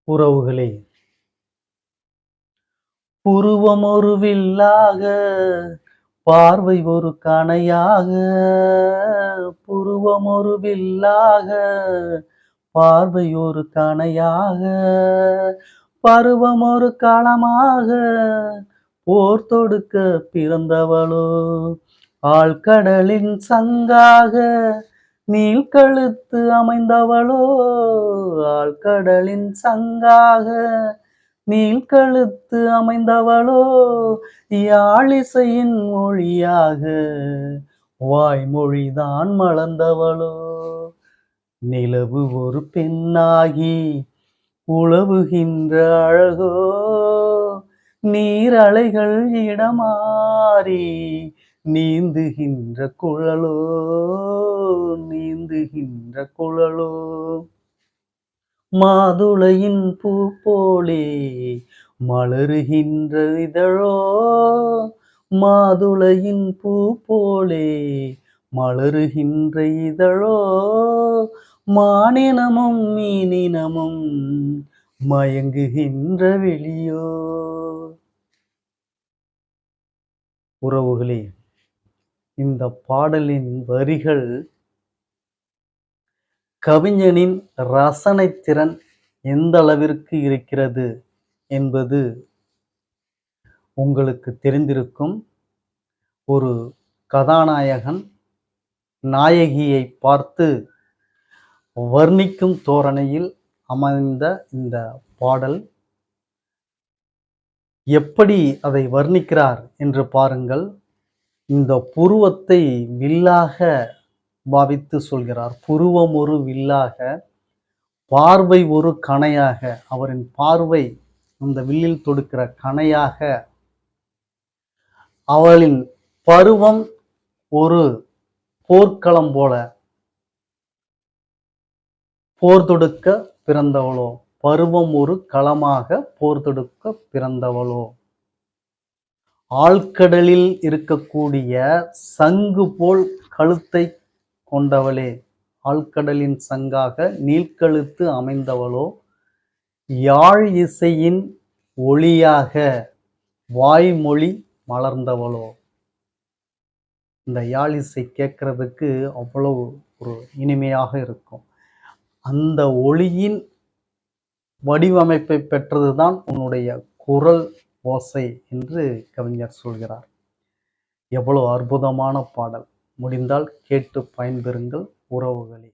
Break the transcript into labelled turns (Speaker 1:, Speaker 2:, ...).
Speaker 1: உறவுகளே, புருவம் ஒரு வில்லாக, பார்வை ஒரு கணையாக, புருவம் ஒரு வில்லாக, பார்வை ஒரு கணையாக, பருவம் ஒரு களமாக, போர் தொடுக்க பிறந்தவளோ, ஆழ்கடலின் சங்காக, நீள்கழுத்து அமைந்தவளோ, ஆழ்கடலின் சங்காக, நீள்கழுத்து அமைந்தவளோ, யாழிசையின் மொழியாக, வாய்மொழிதான் மலர்ந்தவளோ, நிலவு ஒரு பெண்ணாகி உலவுகின்ற அழகோ, நீரலைகள் இடமாறி நீந்துகின்ற குழலோ, நீந்துகின்ற குழலோ, மாதுளையின் பூ போலே மலருகின்ற இதழோ, மாதுளையின் பூ போலே மலருகின்ற இதழோ, மானினமும் மீனினமும் மயங்குகின்ற வெளியோ. உறவுகளே, இந்த பாடலின் வரிகள் கவிஞனின் ரசனை திறன் எந்த அளவிற்கு இருக்கிறது என்பது உங்களுக்கு தெரிந்திருக்கும். ஒரு கதாநாயகன் நாயகியை பார்த்து வர்ணிக்கும் தோரணையில் அமைந்த இந்த பாடல் எப்படி அதை வர்ணிக்கிறார் என்று பாருங்கள். இந்த புருவத்தை வில்லாக பாவித்து சொல்கிறார். புருவம் ஒரு வில்லாக, பார்வை ஒரு கணையாக, அவரின் பார்வை அந்த வில்லில் தொடுக்கிற கணையாக, அவளின் பருவம் ஒரு போர்க்களம் போல, போர் தொடுக்க பிறந்தவளோ, பருவம் ஒரு களமாக போர் தொடுக்க பிறந்தவளோ, ஆழ்கடலில் இருக்கக்கூடிய சங்கு போல் கழுத்தை கொண்டவளே, ஆழ்கடலின் சங்காக நீள்கழுத்து அமைந்தவளோ, யாழ் இசையின் ஒளியாக வாய்மொழி மலர்ந்தவளோ. இந்த யாழ் இசை கேட்கறதுக்கு அவ்வளவு ஒரு இனிமையாக இருக்கும். அந்த ஒளியின் வடிவமைப்பை பெற்றதுதான் உன்னுடைய குரல் ஓசை என்று கவிஞர் சொல்கிறார். எவ்வளவு அற்புதமான பாடல்! முடிந்தால் கேட்டு பயன்பெறுங்கள் உறவுகளே.